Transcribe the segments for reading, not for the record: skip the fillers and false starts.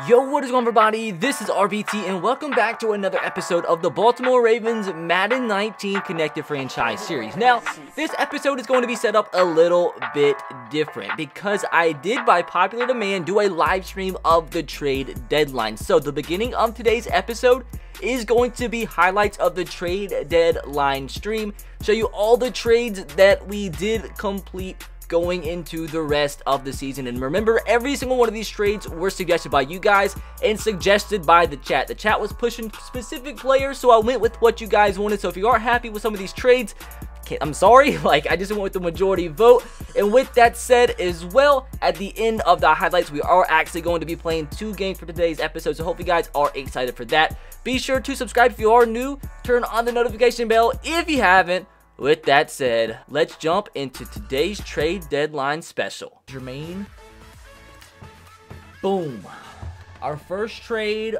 Yo, what is going on, everybody? This is RBT, and welcome back to another episode of the Baltimore Ravens Madden 19 Connected Franchise Series. Now, this episode is going to be set up a little bit different because I did, by popular demand, do a live stream of the trade deadline. So, the beginning of today's episode is going to be highlights of the trade deadline stream, show you all the trades that we did complete going into the rest of the season. And remember, every single one of these trades were suggested by you guys and suggested by the chat. The chat was pushing specific players, so I went with what you guys wanted. So if you aren't happy with some of these trades, I'm sorry, I just went with the majority vote. And with that said as well, at the end of the highlights, we are actually going to be playing 2 games for today's episode, so hope you guys are excited for that. Be sure to subscribe if you are new, turn on the notification bell if you haven't. With that said, let's jump into today's trade deadline special. Jermaine. Boom. Our first trade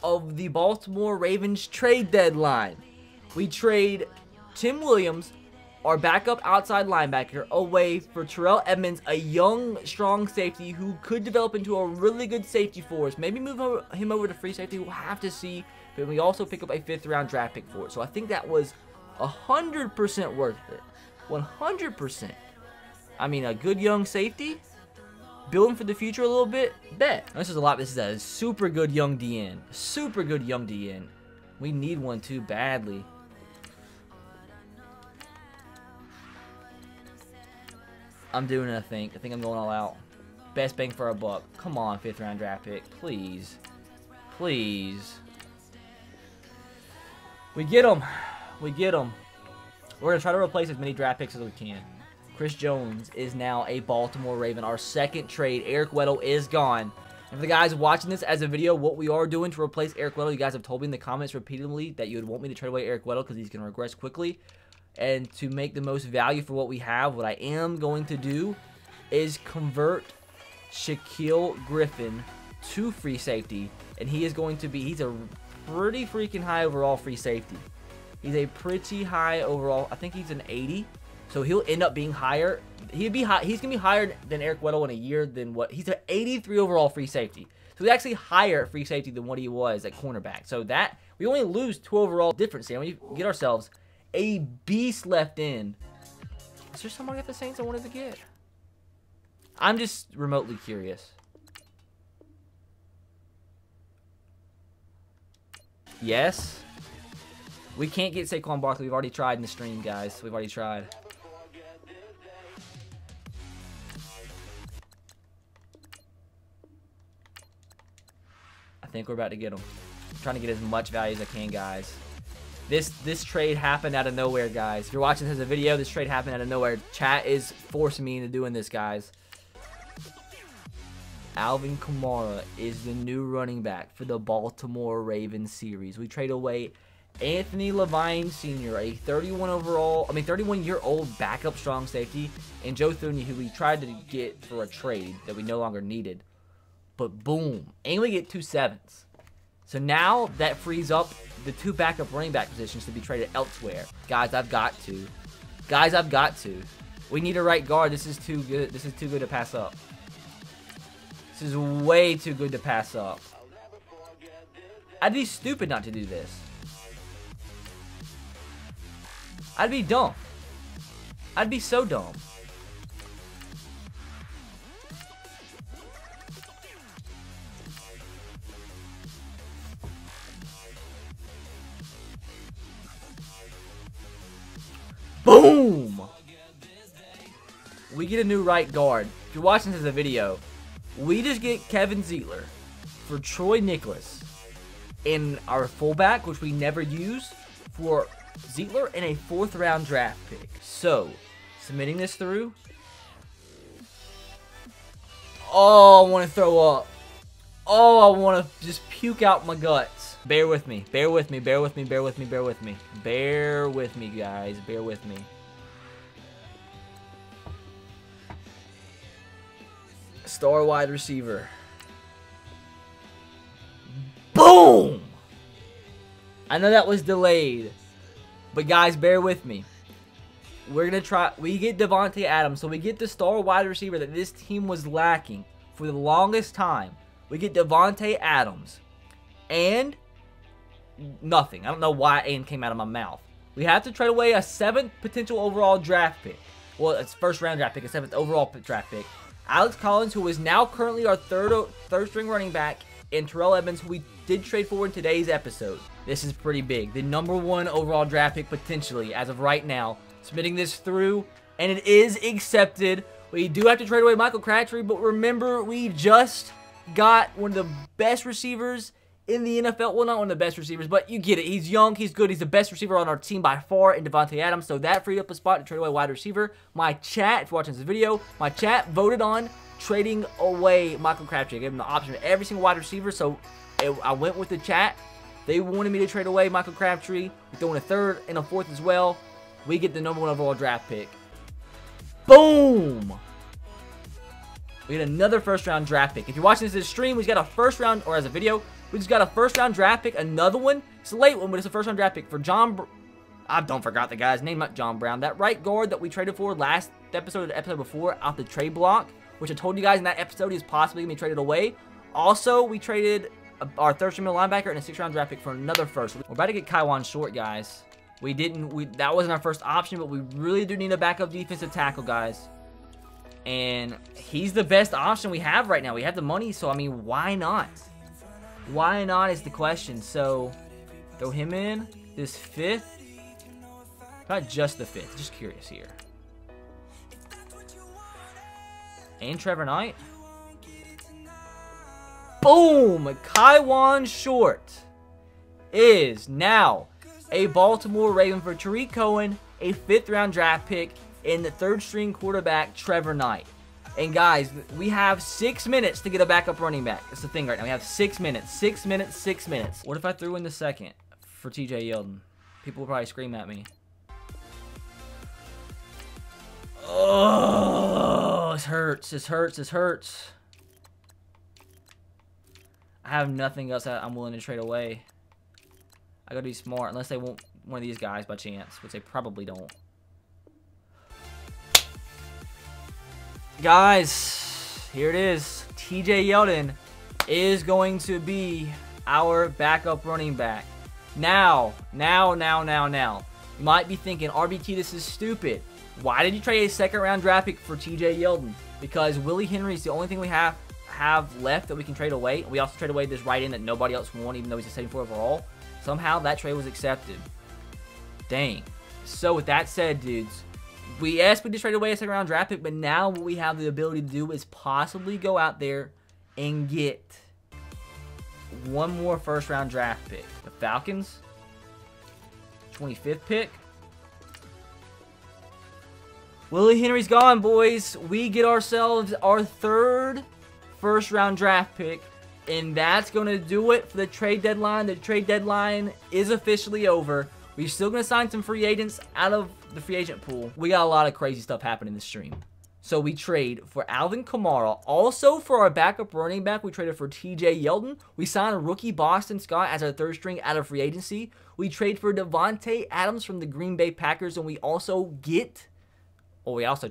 of the Baltimore Ravens trade deadline. We trade Tim Williams, our backup outside linebacker, away for Terrell Edmonds, a young, strong safety who could develop into a really good safety for us. Maybe move him over to free safety. We'll have to see. But we also pick up a 5th round draft pick for it. So I think that was 100% worth it. 100%. I mean, a good young safety, building for the future a little bit, bet. This is a lot. This is a super good young DN. Super good young DN. We need one too badly. I'm doing it, I think. I think I'm going all out. Best bang for our buck. Come on, 5th round draft pick. Please. Please. We get him. We get him. We're going to try to replace as many draft picks as we can. Chris Jones is now a Baltimore Raven. Our second trade. Eric Weddle is gone. And for the guys watching this as a video, what we are doing to replace Eric Weddle, you guys have told me in the comments repeatedly that you would want me to trade away Eric Weddle because he's going to regress quickly. And to make the most value for what we have, what I am going to do is convert Shaquille Griffin to free safety. And he is going to be, he's a pretty freaking high overall free safety. He's a pretty high overall. I think he's an 80. So he'll end up being higher. He'd be high. He's going to be higher than Eric Weddle in a year than what. He's an 83 overall free safety. So he's actually higher at free safety than what he was at cornerback. So that, we only lose 2 overall difference here. We get ourselves a beast left in. Is there somebody at the Saints I wanted to get? I'm just remotely curious. Yes. We can't get Saquon Barkley. We've already tried in the stream, guys. We've already tried. I think we're about to get him. I'm trying to get as much value as I can, guys. This trade happened out of nowhere, guys. If you're watching this as a video, this trade happened out of nowhere. Chat is forcing me into doing this, guys. Alvin Kamara is the new running back for the Baltimore Ravens series. We trade away Anthony Levine Sr., a 31-year-old backup strong safety, and Joe Thuney, who we tried to get for a trade that we no longer needed. But boom, and we get 2 7s. So now that frees up the 2 backup running back positions to be traded elsewhere. Guys, I've got to. Guys, I've got to. We need a right guard. This is too good. This is too good to pass up. This is way too good to pass up. I'd be stupid not to do this. I'd be dumb. I'd be so dumb. Boom! We get a new right guard. If you're watching this as a video, we just get Kevin Zeitler for Troy Nicholas and our fullback, which we never use, for Zeitler and a 4th round draft pick. So, submitting this through. Oh, I want to throw up. Oh, I want to just puke out my guts. Bear with me. Bear with me. Bear with me. Bear with me. Bear with me. Bear with me, guys. Bear with me. Star wide receiver. Boom! I know that was delayed. But guys, bear with me. We're going to try. We get Devontae Adams. So we get the star wide receiver that this team was lacking for the longest time. We get Davante Adams. And nothing. I don't know why and came out of my mouth. We have to trade away a 7th potential overall draft pick. Well, it's first round draft pick, a 7th overall draft pick. Alex Collins, who is now currently our third string running back, and Terrell Evans, who we did trade for in today's episode. This is pretty big. The #1 overall draft pick potentially as of right now. Submitting this through, and it is accepted. We do have to trade away Michael Crabtree, but remember, we just got one of the best receivers in the NFL. Well, not one of the best receivers, but you get it. He's young, he's good, he's the best receiver on our team by far in Davante Adams, so that freed up a spot to trade away wide receiver. My chat, if you're watching this video, my chat voted on trading away Michael Crabtree. I gave him the option of every single wide receiver, so I went with the chat. They wanted me to trade away Michael Crabtree. We throw in a 3rd and a 4th as well. We get the #1 overall draft pick. Boom! We get another first-round draft pick. If you're watching this as a stream, we just got a first-round, or as a video, we just got a first-round draft pick. Another one. It's a late one, but it's a first-round draft pick for I don't forgot the guy's name, not John Brown. That right guard that we traded for last episode or the episode before out the trade block, which I told you guys in that episode is possibly going to be traded away. Also, we traded our 3rd-string linebacker and a 6th-round draft pick for another first. We're about to get Kaiwan Short, guys. That wasn't our first option, but we really do need a backup defensive tackle, guys. And he's the best option we have right now. We have the money, so, I mean, why not? Why not is the question. So, throw him in. This 5th. Not just the 5th. Just curious here. And Trevor Knight. Boom! Kaiwan Short is now a Baltimore Raven for Tariq Cohen, a 5th-round draft pick, and the 3rd-string quarterback, Trevor Knight. And guys, we have 6 minutes to get a backup running back. That's the thing right now. We have 6 minutes. 6 minutes, 6 minutes. What if I threw in the 2nd for TJ Yeldon? People will probably scream at me. Oh, this hurts. This hurts. This hurts. I have nothing else that I'm willing to trade away. I gotta be smart, unless they want one of these guys by chance, which they probably don't. Guys, here it is. TJ Yeldon is going to be our backup running back. Now. You might be thinking, RBT, this is stupid. Why did you trade a 2nd-round draft pick for TJ Yeldon? Because Willie Henry is the only thing we have left that we can trade away. We also trade away this right end that nobody else won, even though he's a 74 overall. Somehow that trade was accepted. Dang. So with that said, dudes, we just traded away a 2nd-round draft pick, but now what we have the ability to do is possibly go out there and get one more 1st-round draft pick. The Falcons, 25th pick. Willie Henry's gone, boys. We get ourselves our 3rd 1st-round draft pick, and that's going to do it for the trade deadline. The trade deadline is officially over. We're still going to sign some free agents out of the free agent pool. We got a lot of crazy stuff happening in this stream. So we trade for Alvin Kamara. Also for our backup running back, we traded for TJ Yeldon. We signed a rookie Boston Scott as our 3rd string out of free agency. We trade for Davante Adams from the Green Bay Packers, and we also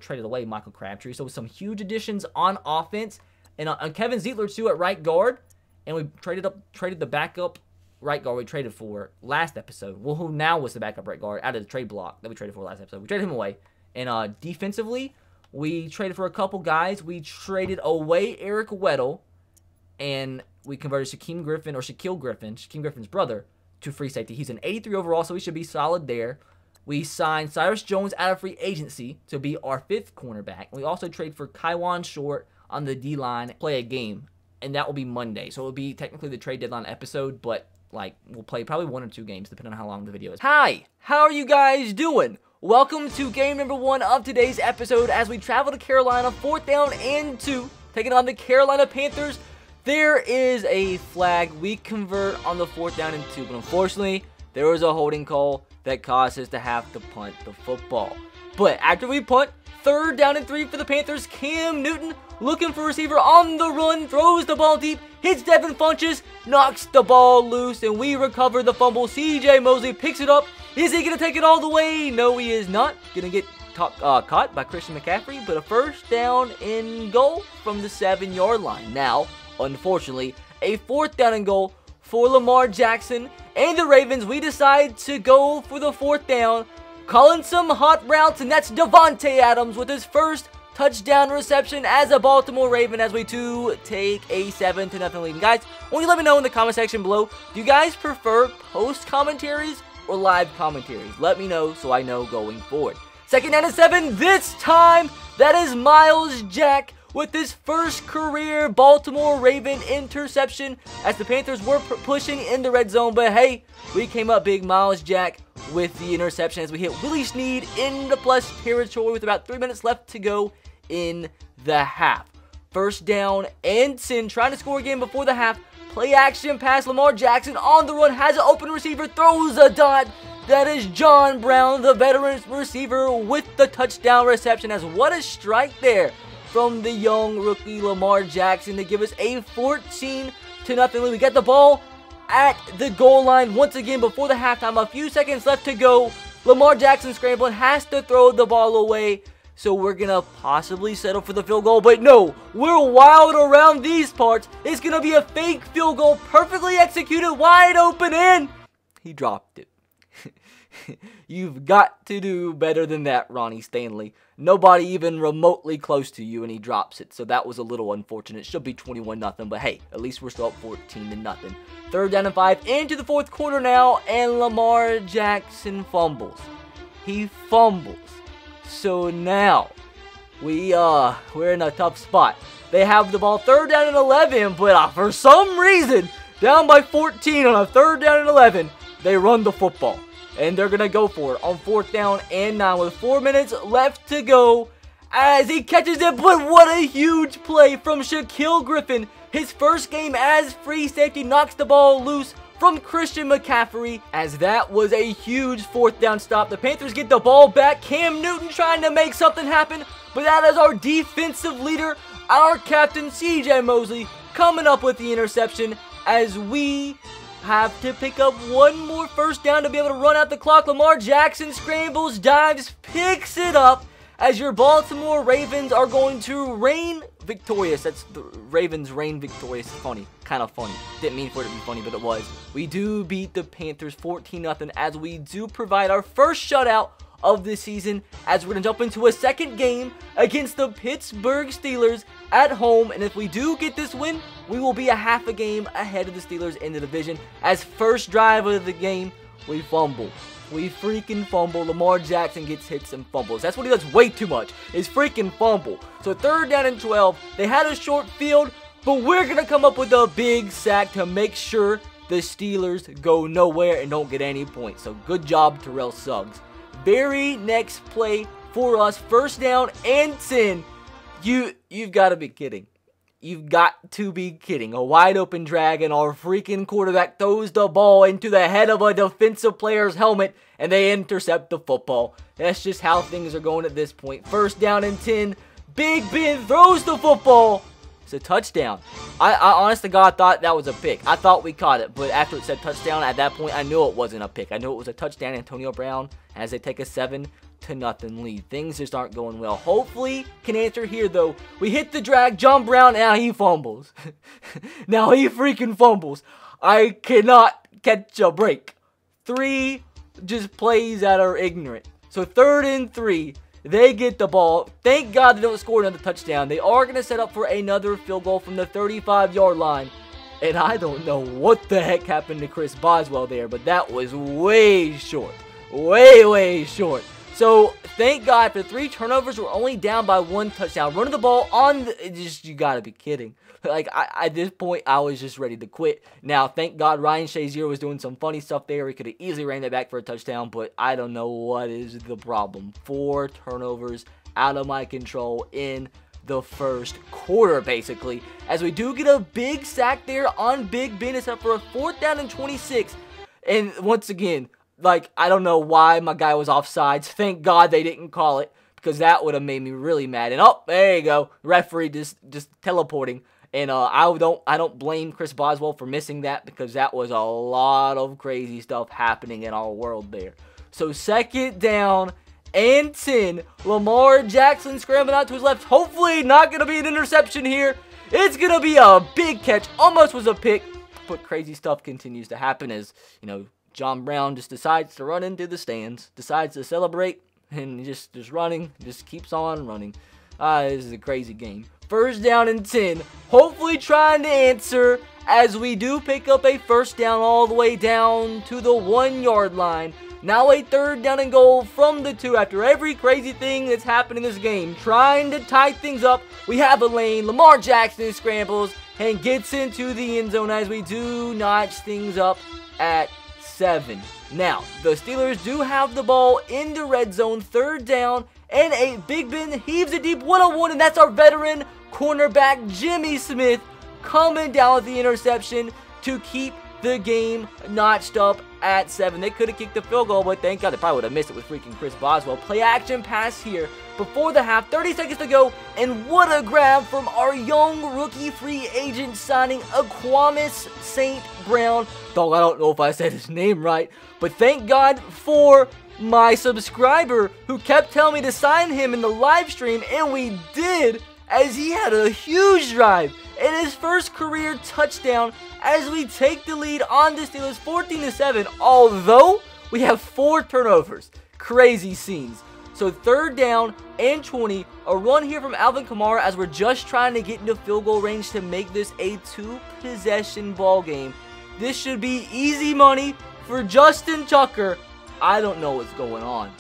traded away Michael Crabtree. So some huge additions on offense. And Kevin Zeitler, too, at right guard. And we traded the backup right guard we traded for last episode. Well, who now was the backup right guard out of the trade block that we traded for last episode. We traded him away. And defensively, we traded for a couple guys. We traded away Eric Weddle. And we converted Shaquille Griffin's brother, to free safety. He's an 83 overall, so he should be solid there. We signed Cyrus Jones out of free agency to be our 5th cornerback. We also trade for Kaiwan Short on the D-line, play a game, and that will be Monday. So it will be technically the trade deadline episode, but like we'll play probably 1 or 2 games depending on how long the video is. Hi, how are you guys doing? Welcome to game number 1 of today's episode as we travel to Carolina, 4th down and 2, taking on the Carolina Panthers. There is a flag. We convert on the 4th down and 2, but unfortunately, there was a holding call that caused us to have to punt the football. But after we punt, 3rd down and 3 for the Panthers. Cam Newton looking for a receiver on the run, throws the ball deep, hits Devin Funchess, knocks the ball loose, and we recover the fumble. CJ Mosley picks it up. Is he going to take it all the way? No, he is not. Going to get caught by Christian McCaffrey, but a 1st down and goal from the 7-yard line. Now, unfortunately, a 4th down and goal for Lamar Jackson and the Ravens. We decide to go for the 4th down, calling some hot routes, and that's Davante Adams with his first touchdown reception as a Baltimore Raven, as we do take a 7-0 lead. And guys, why don't you let me know in the comment section below, do you guys prefer post commentaries or live commentaries? Let me know so I know going forward. 2nd down and 7, this time that is Myles Jack with his first career Baltimore Raven interception, as the Panthers were pushing in the red zone, but hey, we came up big. Myles Jack with the interception as we hit Willie Snead in the plus territory with about 3 minutes left to go in the half. 1st down and 10, trying to score again before the half. Play action pass, Lamar Jackson on the run, has an open receiver, throws a dot. That is John Brown, the veteran receiver, with the touchdown reception. As what a strike there from the young rookie Lamar Jackson to give us a 14-0 lead. We get the ball at the goal line once again before the halftime. A few seconds left to go. Lamar Jackson scrambling, has to throw the ball away. So we're going to possibly settle for the field goal. But no, we're wild around these parts. It's going to be a fake field goal, perfectly executed, wide open in. He dropped it. You've got to do better than that, Ronnie Stanley. Nobody even remotely close to you, and he drops it. So that was a little unfortunate. It should be 21-0, but hey, at least we're still up 14-0. 3rd down and 5 into the 4th quarter now, and Lamar Jackson fumbles. He fumbles. So now we're in a tough spot. They have the ball 3rd down and 11, but for some reason, down by 14 on a 3rd down and 11, they run the football. And they're going to go for it on 4th down and 9 with 4 minutes left to go as he catches it. But what a huge play from Shaquille Griffin. His first game as free safety, knocks the ball loose from Christian McCaffrey, as that was a huge 4th down stop. The Panthers get the ball back. Cam Newton trying to make something happen, but that is our defensive leader, our captain, CJ Mosley, coming up with the interception, as we have to pick up one more 1st down to be able to run out the clock. Lamar Jackson scrambles, dives, picks it up, as your Baltimore Ravens are going to reign victorious. That's the Ravens reign victorious. Funny. Kind of funny. Didn't mean for it to be funny, but it was. We do beat the Panthers 14-0, as we do provide our first shutout of the season, as we're going to jump into a 2nd game against the Pittsburgh Steelers at home. And if we do get this win, we will be a half a game ahead of the Steelers in the division, as first drive of the game, we fumble. We freaking fumble. Lamar Jackson gets hits and fumbles. That's what he does way too much, is freaking fumble. So 3rd down and 12. They had a short field, but we're going to come up with a big sack to make sure the Steelers go nowhere and don't get any points. So good job, Terrell Suggs. Very next play for us, 1st down and 10. You've got to be kidding. You've got to be kidding. A wide open drag, and our freaking quarterback throws the ball into the head of a defensive player's helmet, and they intercept the football. That's just how things are going at this point. 1st down and 10. Big Ben throws the football. It's a touchdown. I honest to God thought that was a pick. I thought we caught it, but after it said touchdown, at that point, I knew it wasn't a pick. I knew it was a touchdown. Antonio Brown, as they take a 7-0 lead. Things just aren't going well. Hopefully can answer here, though. We hit the drag. John Brown, now he fumbles. Now he freaking fumbles. I cannot catch a break. 3 just plays that are ignorant. So 3rd and 3. They get the ball. Thank God they don't score another touchdown. They are going to set up for another field goal from the 35-yard line. And I don't know what the heck happened to Chris Boswell there, but that was way short. Way short. So, thank God for 3 turnovers. We're only down by 1 touchdown. Running the ball on the... you gotta be kidding. Like, at this point, I was just ready to quit. Now, thank God Ryan Shazier was doing some funny stuff there. He could have easily ran that back for a touchdown, but I don't know what is the problem. 4 turnovers out of my control in the first quarter, basically. As we do get a big sack there on Big Ben. It's up for a 4th down and 26. And once again, like, I don't know why my guy was offsides. Thank God they didn't call it, because that would have made me really mad. And oh, there you go. Referee just teleporting. And I don't blame Chris Boswell for missing that, because that was a lot of crazy stuff happening in our world there. So 2nd down and 10. Lamar Jackson scrambling out to his left. Hopefully not going to be an interception here. It's going to be a big catch. Almost was a pick. But crazy stuff continues to happen as, John Brown just decides to run into the stands. Decides to celebrate. And just running. Just keeps on running. This is a crazy game. First down and 10. Hopefully trying to answer as we do pick up a first down all the way down to the 1-yard line. Now a third down and goal from the 2 after every crazy thing that's happened in this game. Trying to tie things up. We have a lane. Lamar Jackson scrambles and gets into the end zone as we do notch things up at 7. Now, the Steelers do have the ball in the red zone. Third down and a Big Ben heaves it deep 101, and that's our veteran cornerback Jimmy Smith coming down with the interception to keep the game notched up at 7. They could have kicked the field goal, but thank God they probably would have missed it with freaking Chris Boswell. Play action pass here before the half. 30 seconds to go, and what a grab from our young rookie free agent signing, Aquamis St. Brown. Dog, I don't know if I said his name right, but thank God for my subscriber who kept telling me to sign him in the live stream, and we did, as he had a huge drive and his first career touchdown as we take the lead on the Steelers 14-7, although we have 4 turnovers. Crazy scenes. So third down and 20, a run here from Alvin Kamara as we're just trying to get into field goal range to make this a 2-possession ball game. This should be easy money for Justin Tucker. I don't know what's going on.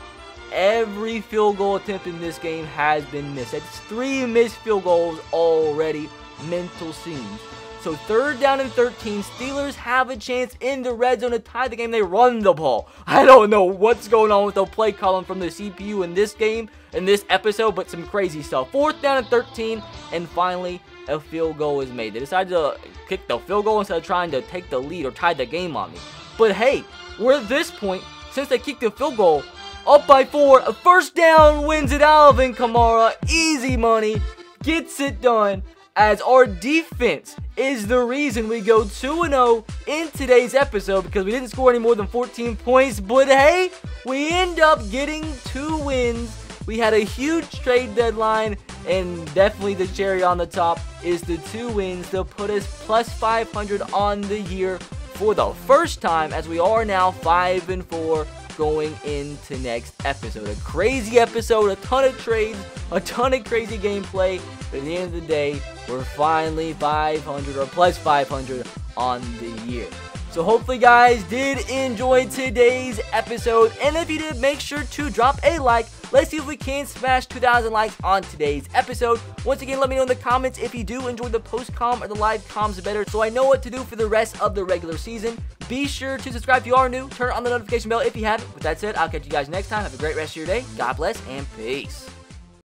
Every field goal attempt in this game has been missed. That's 3 missed field goals already. Mental scenes. So third down and 13. Steelers have a chance in the red zone to tie the game. They run the ball. I don't know what's going on with the play calling from the CPU in this game, in this episode, but some crazy stuff. Fourth down and 13. And finally, a field goal is made. They decided to kick the field goal instead of trying to take the lead or tie the game on me. But hey, we're at this point, since they kicked the field goal, up by 4. A first down wins it. Alvin Kamara, easy money, gets it done. As our defense is the reason we go 2-0 in today's episode, because we didn't score any more than 14 points. But hey, we end up getting 2 wins. We had a huge trade deadline, and definitely the cherry on the top is the 2 wins to put us plus 500 on the year for the first time, as we are now 5-4 going into next episode. A crazy episode, a ton of trades, a ton of crazy gameplay. But at the end of the day, we're finally 500 or plus 500 on the year. So hopefully guys did enjoy today's episode, and if you did, make sure to drop a like. Let's see if we can smash 2,000 likes on today's episode. Once again, let me know in the comments if you do enjoy the post-com or the live comms better, so I know what to do for the rest of the regular season. Be sure to subscribe if you are new. Turn on the notification bell if you haven't. With that said, I'll catch you guys next time. Have a great rest of your day. God bless and peace.